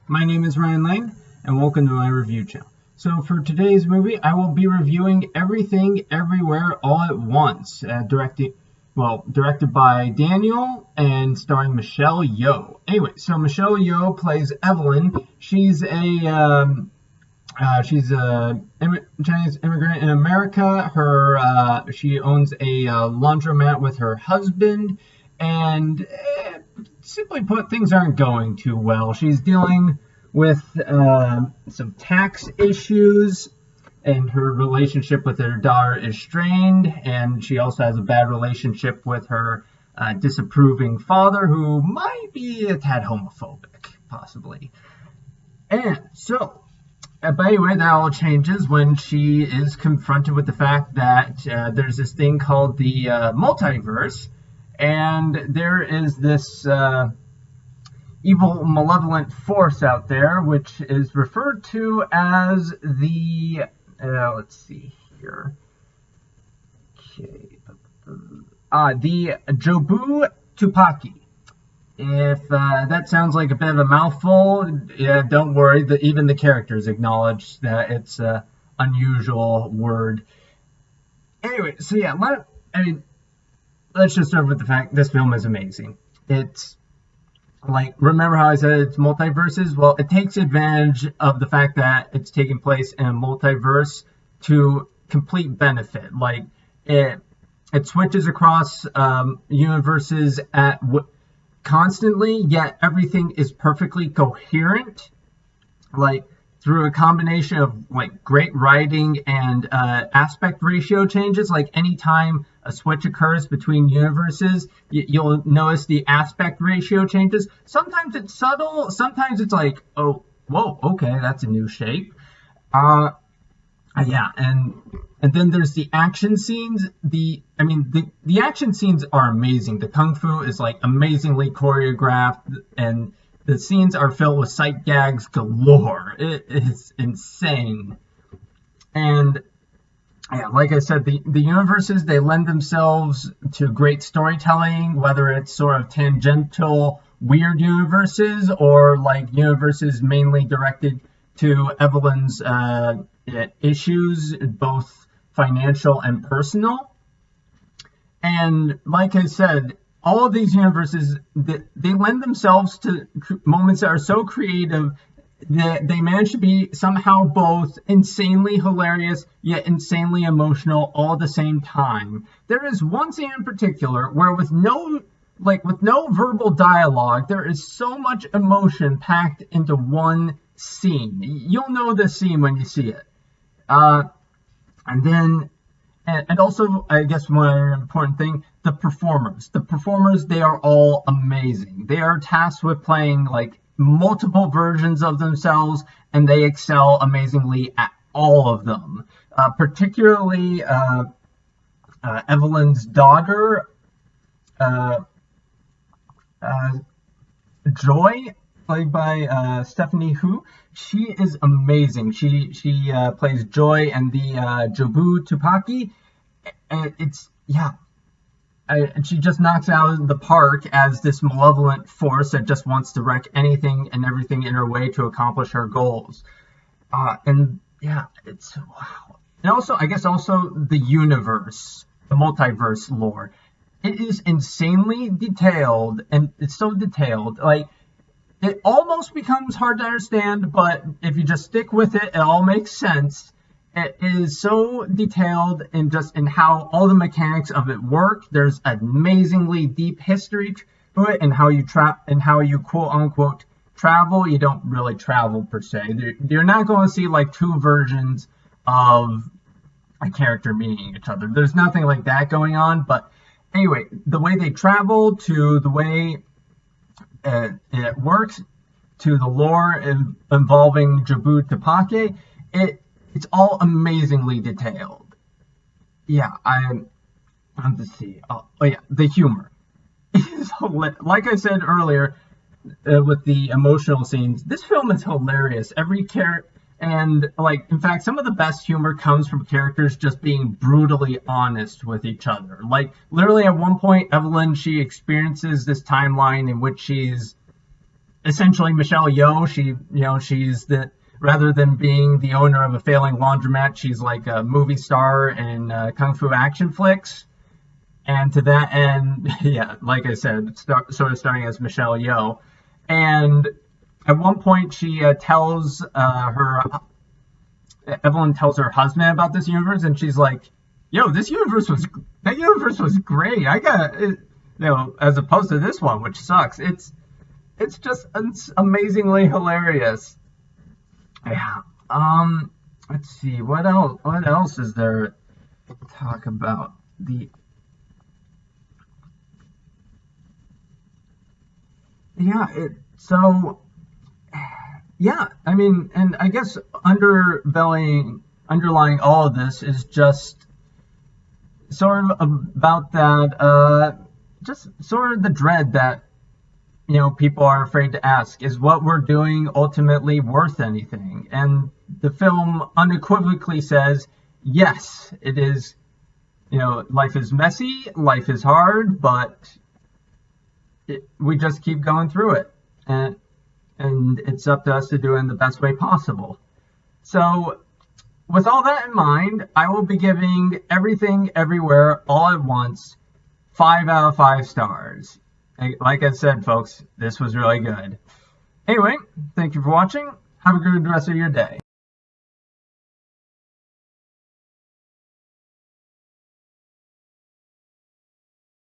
my name is Ryan Lane, and welcome to my review channel. So for today's movie, I will be reviewing Everything, Everywhere, All at Once, directed by Daniel and starring Michelle Yeoh. Anyway, so Michelle Yeoh plays Evelyn. She's a Chinese immigrant in America. She owns a laundromat with her husband, and simply put, things aren't going too well. She's dealing with some tax issues, and her relationship with her daughter is strained, and she also has a bad relationship with her disapproving father, who might be a tad homophobic, possibly. And so, but anyway, that all changes when she is confronted with the fact that there's this thing called the Multiverse, and there is this evil, malevolent force out there, which is referred to as the, let's see here, okay, the Jobu Tupaki. If that sounds like a bit of a mouthful, yeah, don't worry. Even the characters acknowledge that it's an unusual word. Anyway, so yeah, let's just start with the fact this film is amazing. It's like, remember how I said it's multiverses? Well, it takes advantage of the fact that it's taking place in a multiverse to complete benefit. Like, it switches across universes constantly, yet everything is perfectly coherent, like through a combination of like great writing and aspect ratio changes. Like anytime a switch occurs between universes, you'll notice the aspect ratio changes. Sometimes it's subtle, sometimes it's like, oh, whoa, okay, that's a new shape. Yeah, and then there's the action scenes. The action scenes are amazing. The kung fu is like amazingly choreographed, and the scenes are filled with sight gags galore. It is insane. And yeah, like I said, the universes, they lend themselves to great storytelling, whether it's sort of tangential, weird universes, or like universes mainly directed to Evelyn's issues, both financial and personal. And like I said, all of these universes, they lend themselves to moments that are so creative that they manage to be somehow both insanely hilarious yet insanely emotional all at the same time. There is one scene in particular where with no verbal dialogue, there is so much emotion packed into one scene. You'll know this scene when you see it. And also, I guess one important thing, the performers. The performers, they are all amazing. They are tasked with playing like multiple versions of themselves, and they excel amazingly at all of them. Particularly Evelyn's daughter, Joy, played by Stephanie Hu. She is amazing. She plays Joy and the Jobu Tupaki. And and she just knocks it out of the park as this malevolent force that just wants to wreck anything and everything in her way to accomplish her goals. And yeah, it's wow. And also, I guess also the universe, the multiverse lore. It is insanely detailed, and it's so detailed. Like, it almost becomes hard to understand, but if you just stick with it, it all makes sense. It is so detailed in how all the mechanics of it work. There's an amazingly deep history to it, and how you quote unquote travel. You don't really travel per se. You're not going to see like two versions of a character meeting each other. There's nothing like that going on. But anyway, the way they travel, to the way it works, to the lore involving Jobu Tupaki, it's all amazingly detailed. Yeah, let's see. Oh yeah, the humor is like I said earlier, with the emotional scenes. This film is hilarious. Every character, and like, in fact, some of the best humor comes from characters just being brutally honest with each other. Like, literally at one point, Evelyn, she experiences this timeline in which she's essentially Michelle Yeoh. She's the rather than being the owner of a failing laundromat, she's like a movie star in kung fu action flicks. And to that end, yeah, like I said, sort of starting as Michelle Yeoh. And at one point, she tells Evelyn tells her husband about this universe, and she's like, "Yo, that universe was great. I got it, as opposed to this one, which sucks. It's just amazingly hilarious." Yeah. Let's see. What else? What else is there to talk about? Yeah. Yeah. I mean, and I guess underlying all of this is just sort of about that. Just sort of the dread that people are afraid to ask, is what we're doing ultimately worth anything? And the film unequivocally says, yes, it is. Life is messy, life is hard, but we just keep going through it, and it's up to us to do it in the best way possible. So, with all that in mind, I will be giving Everything Everywhere All at Once 5 out of 5 stars. Like I said, folks, this was really good. Anyway, thank you for watching. Have a good rest of your day.